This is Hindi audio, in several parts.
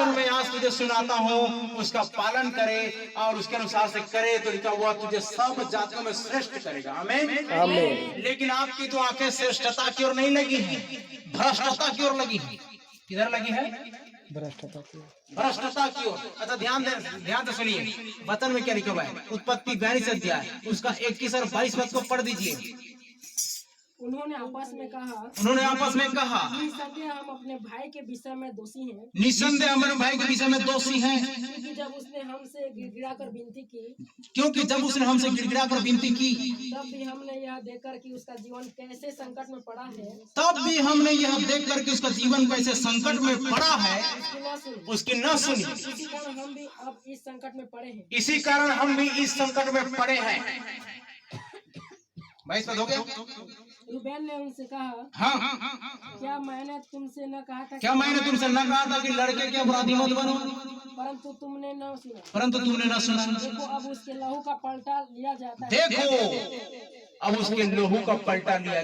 वचन मैं आज तुझे सुनाता हूँ उसका पालन करे और उसके अनुसार से करे तो लिखा हुआ तुझे सब जातियों में श्रेष्ठ करेगा। आमीन आमीन। लेकिन आपकी तो आंखें श्रेष्ठता की ओर नहीं लगी है, भ्रष्टता की ओर लगी है। किधर लगी है? भ्रष्टता की ओर। अच्छा ध्यान से सुनिए, वचन में क्या लिखा हुआ है? उत्पत्ति 42 अध्याय उसका 21 और 22 पद को पढ़ दीजिए। उन्होंने आपस में कहा निसंदेह हम अपने भाई के विषय में दोषी हैं। निसंदेह हमारे भाई के विषय में दोषी हैं, क्योंकि जब उसने हमसे गिड़गिड़ा कर विनती की तब भी हमने यह देखकर कि उसका जीवन कैसे संकट में पड़ा है उसकी न सुनी। इसी कारण हम भी अब इस संकट में पड़े हैं। इसी कारण हम भी इस संकट में पड़े हैं। 22 पद हो गया। रूबेन ने उनसे कहा, हाँ, क्या मैंने तुमसे न कहा था कि लड़के के अपराधी मत बनो, परंतु तुमने न सुना। देखो अब उसके लहू का पलटा लिया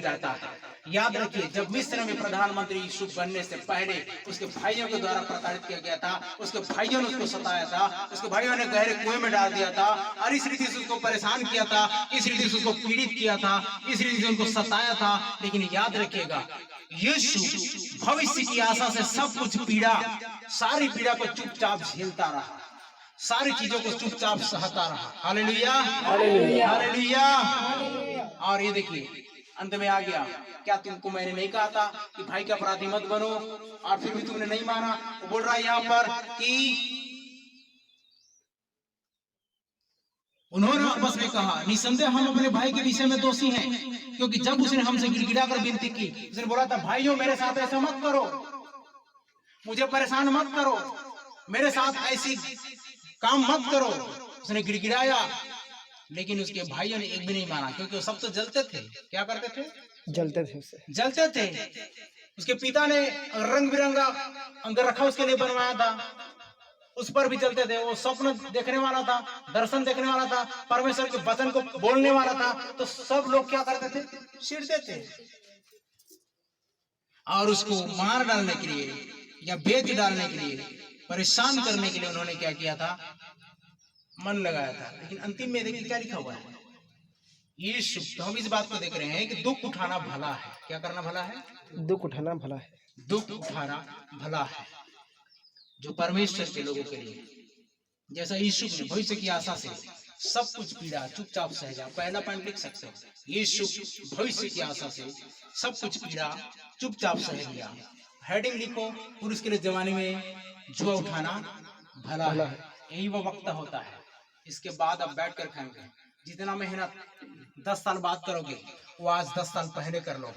जाता है। याद रखिए, जब मिस्र में प्रधानमंत्री यूसुफ बनने से पहले उसके भाइयों के द्वारा प्रताड़ित किया गया था, उसके भाइयों ने उसको सताया था, उसके भाइयों ने गहरे कुएं में डाल दिया था और इस रीति से उसको परेशान किया था, इस रीति से उसको पीड़ित किया था, इस रीति से उनको सताया था। लेकिन याद रखिएगा, यीशु भविष्य की आशा से सब कुछ सारी पीड़ा को चुपचाप झेलता रहा, सारी चीजों को चुपचाप सहता रहा। Hallelujah hallelujah. और ये देखिए अंत में आ गया, क्या तुमको मैंने नहीं कहा था कि भाई का अपराधी मत बनो, और फिर भी तुमने नहीं माना। वो बोल रहा है यहाँ पर कि उन्होंने आपस में कहा, निसंदेह हम अपने भाई के विषय में दोषी हैं, क्योंकि जब उसने हमसे गिड़गिड़ा कर विनती की, उसने बोला था भाइयों मेरे साथ ऐसा मत करो, मुझे परेशान मत करो, मेरे साथ ऐसी काम मत करो। उसने गिड़गिड़ाया, लेकिन उसके भाइयों ने एक भी नहीं माना, क्योंकि वो सब तो जलते थे। क्या करते थे? जलते थे। उसके पिता ने रंग बिरंगा अंगरखा उसके लिए बनवाया था, उस पर भी चलते थे। वो स्वप्न देखने वाला था, दर्शन देखने वाला था, परमेश्वर के वचन को बोलने वाला था। तो सब लोग क्या करते थे? चिढ़ते थे। और उसको मार डालने के लिए या बेच डालने के लिए, परेशान करने के लिए उन्होंने क्या किया था? मन लगाया था। लेकिन अंतिम में देखिए क्या लिखा हुआ है। यीशु, तो हम इस बात को देख रहे हैं कि दुख उठाना भला है। क्या करना भला है? दुख उठाना भला है। दुख उठाना भला है, जो परमेश्वर के लोगों के लिए। जैसा यीशु ने भविष्य की आशा से सब कुछ पीड़ा चुपचाप सह जा। पहला पॉइंट लिख सकते हो, यीशु भविष्य की आशा से सब कुछ पीड़ा चुपचाप सह लिया। हेडिंग लिखो, पुरुष के लिए जवानी में जुआ उठाना भला है। यही वो वक्त होता है। इसके बाद अब बैठ कर खाएंगे। जितना मेहनत 10 साल बाद करोगे, वो आज 10 साल पहले कर लो।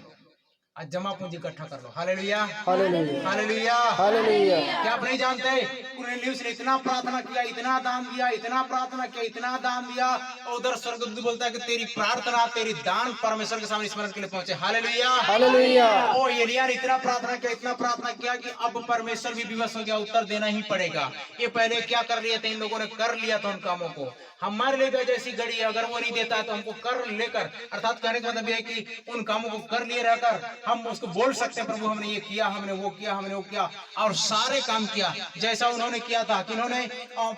आज जमा पूंजी इकट्ठा कर लो। Hallelujah hallelujah hallelujah hallelujah. क्या आप नहीं जानते, कुरनेलियुस ने इतना प्रार्थना किया, इतना दान दिया, इतना प्रार्थना किया, इतना दान दिया, और उधर स्वर्गदूत बोलता है कि तेरी प्रार्थना, तेरी दान परमेश्वर के सामने स्मरण के लिए पहुंचे। Hallelujah hallelujah. ओ एलिया ने इतना प्रार्थना किया, इतना प्रार्थना किया कि अब परमेश्वर भी विवश हो गया, उत्तर देना ही पड़ेगा। ये पहले क्या कर लिए थे? इन लोगों ने कर लिया था उन कामों को। हमारे लिए जैसी घड़ी है, अगर वो नहीं देता है तो हमको कर लेकर, अर्थात कहने का मतलब है कि उन कामों को कर लिए रहकर हम उसको बोल सकते हैं, प्रभु हमने ये किया, हमने वो किया, हमने वो किया, और सारे काम किया जैसा उन्होंने किया था। कि उन्होंने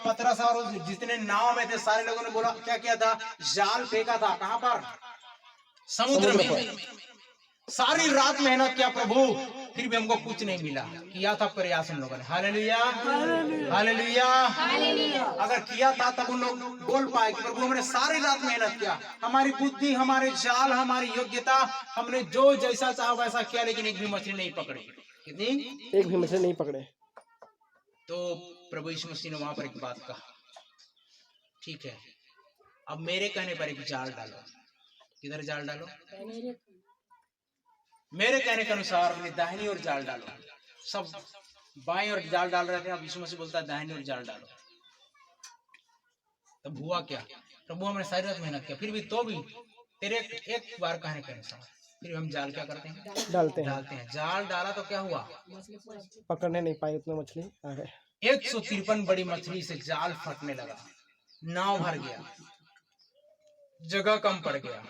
पतरस और जितने नाव में थे सारे लोगों ने बोला, क्या किया था? जाल फेंका था। कहां पर? समुद्र में। सारी रात मेहनत किया प्रभु, फिर भी हमको कुछ नहीं मिला। किया था प्रयास उन लोगों ने। Hallelujah hallelujah hallelujah. अगर किया था तब उन लोग बोल पाए कि प्रभु हमने सारी रात मेहनत किया, हमारी बुद्धि, हमारे जाल, हमारी योग्यता, हमने जो जैसा चाहा वैसा किया, लेकिन एक भी मछली नहीं पकड़ी। कितनी? एक भी मछली नहीं पकड़े। तो प्रभु यीशु मसीह ने वहां पर एक बात कहा, ठीक है अब मेरे कहने पर एक जाल डालो। किधर जाल डालो? मेरे कहने के अनुसार अपनी दाहिनी ओर जाल डालो। सब बाएं ओर जाल डाल रहे थे, अब यीशु मसीह बोलता है दाहिनी ओर जाल डालो। तब हुआ क्या? प्रभु हमने सारी रात मेहनत किया, फिर भी तो भी तेरे एक बार कहने के अनुसार फिर हम जाल क्या करते हैं? डालते हैं। जाल डाला तो क्या हुआ? पकड़ने नहीं पाए उतना मछली आ गए। 153 बड़ी मछली से जाल फटने लगा, नाव भर गया, जगह कम पड़ गया।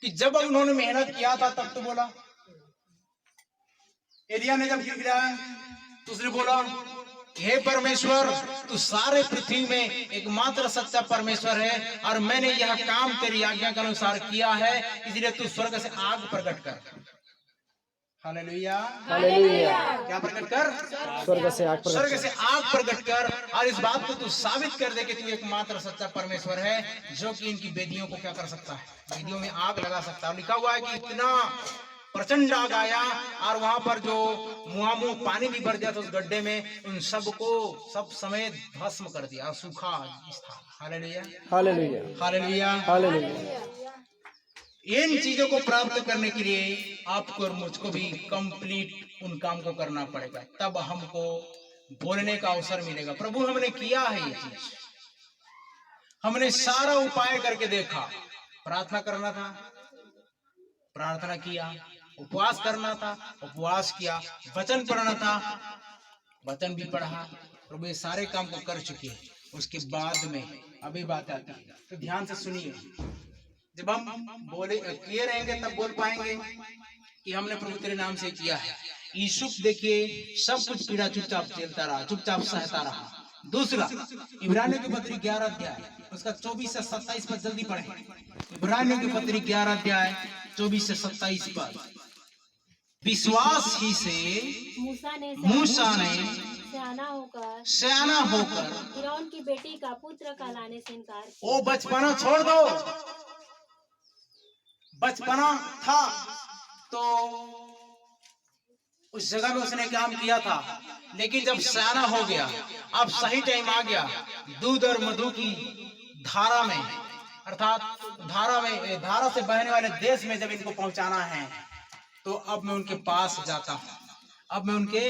कि जब उन्होंने मेहनत किया था तब तो बोला एलिया ने जब गिड़गिड़ाया तो उसने बोला, हे परमेश्वर, तू सारे पृथ्वी में एकमात्र सच्चा परमेश्वर है और मैंने यह काम तेरी आज्ञा के अनुसार किया है, इसलिए तू स्वर्ग से आग प्रकट कर। Hallelujah, hallelujah. क्या प्रकट कर? स्वर्ग से आग प्रकट स्वर्ग से आग प्रकट कर और इस बात को तू साबित कर दे कि तू एकमात्र सच्चा परमेश्वर है जो कि इनकी वेदियों को क्या कर सकता है, वेदियों में आग लगा सकता है। लिखा हुआ है कि इतना प्रचंड आग आया और वहां पर जो मुहामुह पानी भी भर दिया था उस गड्ढे में, उन सबको सब समेत भस्म कर दिया और सूखा था। Hallelujah, hallelujah, hallelujah, hallelujah. इन चीजों को प्राप्त करने के लिए आपको और मुझको भी कंप्लीट उन काम को करना पड़ेगा, तब हमको बोलने का अवसर मिलेगा। प्रभु हमने किया है ये चीज, हमने सारा उपाय करके देखा, प्रार्थना करना था, प्रार्थना किया, उपवास करना था, उपवास किया, वचन पढ़ना था, वचन भी पढ़ा। प्रभु ये सारे काम को कर चुके हैं। उसके बाद में अभी बात आती है, तो ध्यान से सुनिए। जब हम बोले किए रहेंगे तब बोल पाएंगे कि हमने प्रभु तेरे नाम से किया है। यूसुफ देखिए सब कुछ पीड़ा चुपचाप झेलता रहा, चुपचाप सहता रहा। दूसरा, इब्रानियों की पत्री 11 अध्याय उसका 24 से 27 पद जल्दी पढ़े। इब्रानियों की पत्री 11 अध्याय 24 से 27 पद। विश्वास ही से मूसा ने सियाना होकर फिरौन की बेटी का पुत्र कहलाने से इनकार। ओ बचपना छोड़ दो, बचपना था तो उस जगह में उसने काम किया था, लेकिन जब सियाना हो गया, अब सही टाइम आ गया, दूध और मधु की धारा में, अर्थात धारा से बहने वाले देश में जब इनको पहुंचाना है, तो अब मैं उनके पास जाता हूं, अब मैं उनके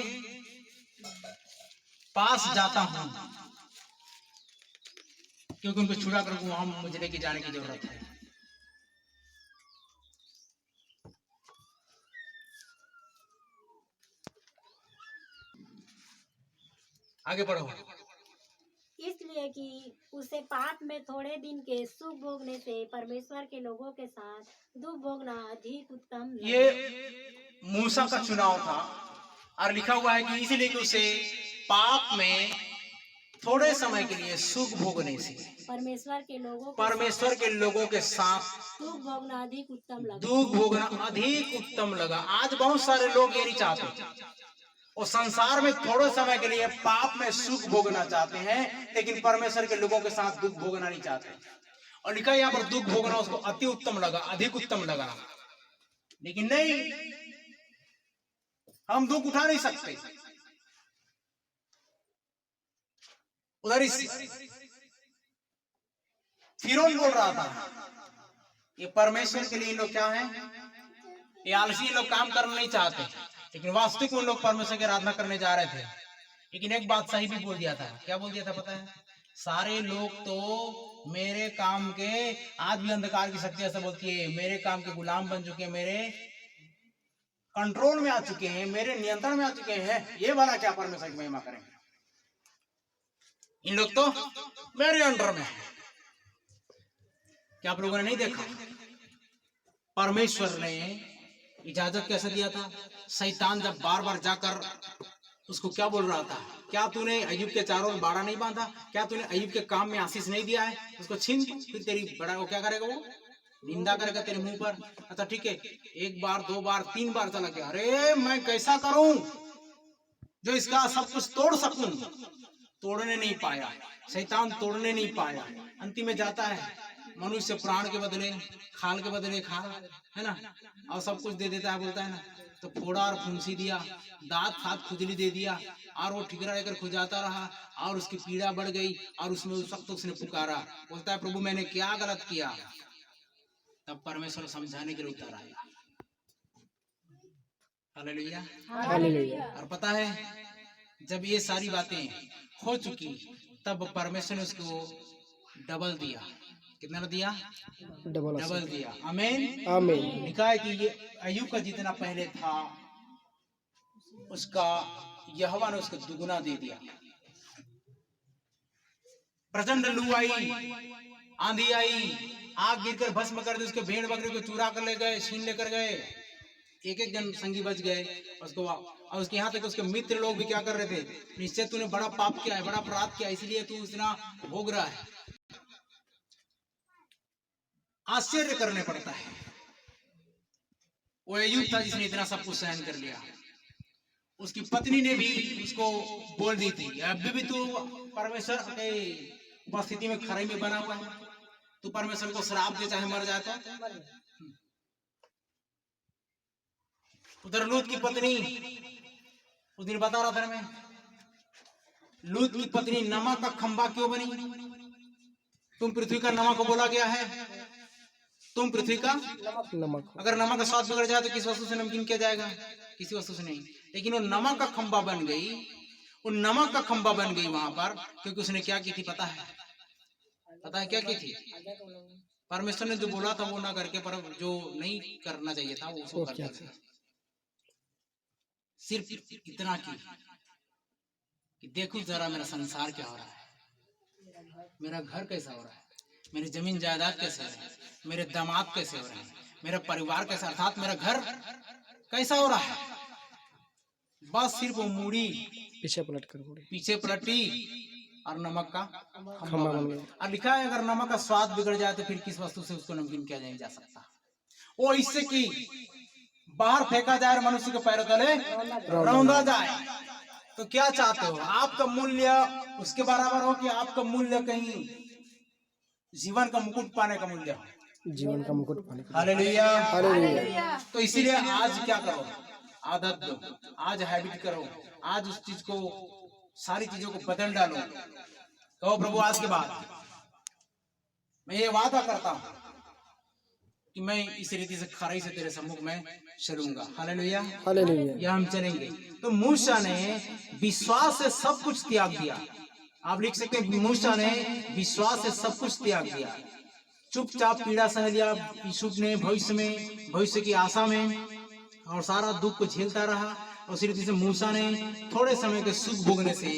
पास जाता हूं, क्योंकि उनको छुड़ा कर वहां मुझे लेके जाने की जरूरत है। आगे बढ़ो। इसलिए कि उसे पाप में थोड़े दिन के सुख भोगने से परमेश्वर के लोगों के साथ दुख भोगना अधिक उत्तम लगा। ये मूसा का चुनाव था और लिखा हुआ है कि इसलिए कि उसे पाप में थोड़े समय के लिए सुख भोगने से परमेश्वर के लोगों के साथ दुख भोगना अधिक उत्तम लगा। दुख भोगना अधिक उत्तम लगा। आज बहुत सारे लोग ये नहीं चाहते, वो संसार में थोड़े समय के लिए पाप में सुख भोगना चाहते हैं, लेकिन परमेश्वर के लोगों के साथ दुख भोगना नहीं चाहते। और लिखा यहाँ पर दुख भोगना उसको अति उत्तम लगा, अधिक उत्तम लगा। लेकिन नहीं, हम दुख उठा नहीं सकते। उधर फिरौन बोल रहा था, ये परमेश्वर के लिए लोग क्या है, ये आलसी लोग काम करना नहीं चाहते, लेकिन वास्तविक में लोग परमेश्वर की आराधना करने जा रहे थे। लेकिन एक बात सही भी बोल दिया था। क्या बोल दिया था पता है? सारे लोग तो मेरे काम के, आज भी अंधकार की शक्ति ऐसा बोलती है, मेरे काम के गुलाम बन चुके हैं, मेरे कंट्रोल में आ चुके हैं, मेरे नियंत्रण में आ चुके हैं। ये वाला क्या परमेश्वर की महिमा करेंगे? इन लोग तो मेरे अंडर में है। क्या आप लोगों ने नहीं देखा? परमेश्वर ने इजाजत कैसे दिया था? शैतान जब बार बार जाकर उसको क्या बोल रहा था, क्या तूने अय्यूब के चारों ओर बाड़ा नहीं बांधा? क्या तूने अय्यूब के काम में आशीष नहीं दिया है? उसको छीन, फिर तेरी बड़ा वो क्या करेगा? वो निंदा करेगा तेरे मुंह पर। अच्छा ठीक है, एक बार, दो बार, तीन बार चला गया, अरे मैं कैसा करूं जो इसका सब कुछ तोड़ सकूं? तोड़ने नहीं पाया, शैतान तोड़ने नहीं पाया। अंतिम में जाता है, मनुष्य प्राण के बदले खाल के बदले खाल, है ना, और सब कुछ दे देता है, बोलता है ना। तो फोड़ा और फुंसी दिया, दांत हाथ खुजली दे दिया, और वो ठिकरा लेकर खुजाता रहा, और उसकी पीड़ा बढ़ गई, और उसमें उस वक्त उसने पुकारा, बोलता है प्रभु मैंने क्या गलत किया? तब परमेश्वर समझाने के लिए उतर आया। Hallelujah, hallelujah. और पता है जब ये सारी बातें हो चुकी, तब परमेश्वर ने उसको डबल दिया। कितना दिया? डबल दिया। आमीन, आमीन। लिखा है कि ये अय्यूब का जितना पहले था उसका यहोवा ने उसको दुगुना दे दिया। प्रचंड लू आई, आंधी आई, आग गिरकर भस्म कर दी, उसके भेड़ बकरी को चुरा कर ले गए, छीन लेकर गए। एक एक जन संगी बच गए उसको, और उसके यहाँ तक उसके मित्र लोग भी क्या कर रहे थे, निश्चय तूने बड़ा पाप किया है, बड़ा अपराध किया, इसलिए तू इतना भोग रहा है। आश्चर्य करने पड़ता है। वो अय्यूब था जिसने इतना सब कुछ सहन कर लिया। उसकी पत्नी ने भी उसको बोल दी थी, अभी भी तू परमेश्वर के उपस्थिति में खराई में बना हुआ है, तू परमेश्वर को श्राप दे चाहे मर जाए तो। उधर लूत की पत्नी, उस दिन बता रहा था मैं, लूत की पत्नी नमक का खंबा क्यों बनी? तुम पृथ्वी का नमक बोला गया है, तुम पृथ्वी का नमक। अगर नमक का स्वाद बिगड़ जाए तो किस वस्तु से नमकीन किया जाएगा? किसी वस्तु से नहीं। लेकिन वो नमक का खंबा बन गई, वो नमक का खंबा बन गई वहां पर, क्योंकि उसने क्या की थी पता है? पता है क्या की थी? परमेश्वर ने जो बोला था वो ना करके, पर जो नहीं करना चाहिए था वो उसको कर दिया। सिर्फ इतना कि देखो जरा मेरा संसार क्या हो रहा है, मेरा घर कैसा हो रहा है, मेरी जमीन जायदाद कैसे हो रही है, मेरे दामाद कैसे हो रहे हैं, मेरा परिवार कैसा, अर्थात मेरा घर कैसा हो रहा है। बस सिर्फ वो मूड़ी पीछे पलट कर मुड़ी। पीछे पलटी और नमक का खंबा बन गया। और लिखा है अगर नमक का स्वाद बिगड़ जाए तो फिर किस वस्तु से उसको नमकीन किया नहीं जा सकता। वो इससे कि बाहर फेंका जाए और मनुष्य के पैरों तले रौंदा जाए। तो क्या चाहते हो? आपका मूल्य उसके बराबर हो कि आपका मूल्य कहीं जीवन का मुकुट पाने का मूल्य हो? जीवन का मुकुट पाने का। हालेलुया। हालेलुया। तो इसीलिए आज क्या करो? आदत दो, आज हैबिट करो, आज उस चीज को, सारी चीजों को बदल डालो। कहो प्रभु आज के बाद मैं ये वादा करता हूँ कि मैं इस रीति से खराई से तेरे सम्मुख में चलूंगा। हालेलुया। हालेलुया। या हम चलेंगे। तो मूसा ने विश्वास से सब कुछ त्याग दिया। आप लिख सकते हैं मूसा ने विश्वास से सब कुछ त्याग दिया, चुपचाप पीड़ा सह लिया। यूसुफ ने भविष्य की आशा में और सारा दुख को झेलता रहा। उसी रीति से मूसा ने थोड़े समय के सुख भोगने से,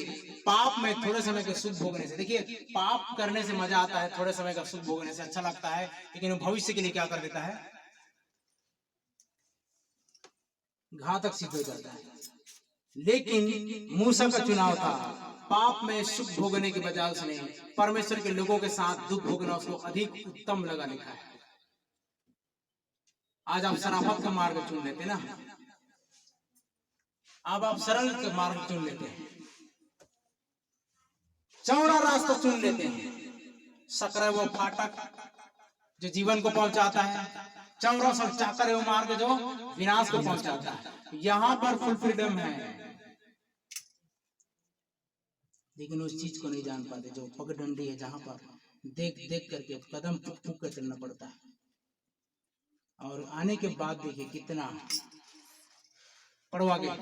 पाप में थोड़े समय के सुख भोगने से, देखिए पाप करने से मजा आता है, थोड़े समय का सुख भोगने से अच्छा लगता है, लेकिन वो भविष्य के लिए क्या कर देता है? घातक सिद्ध हो जाता है। लेकिन मूसा का चुनाव था, पाप में सुख भोगने के बजाय उसने परमेश्वर के लोगों के साथ दुख भोगना उसको अधिक उत्तम लगा। लिखा है आज आप शराफत का मार्ग चुन लेते ना, अब आप सरल का मार्ग चुन लेते हैं, चौड़ा रास्ता चुन लेते हैं। सकरा वो फाटक जो जीवन को पहुंचाता है, चौड़ा सा चाकर है वो मार्ग जो विनाश को पहुंचाता है। यहाँ पर फुल फ्रीडम है, लेकिन उस चीज को नहीं जान पाते जो पगडंडी है, जहां पर देख देख करके कदम फूक फूक कर चलना पड़ता है। और आने के बाद देखिए कितना पड़वा गया।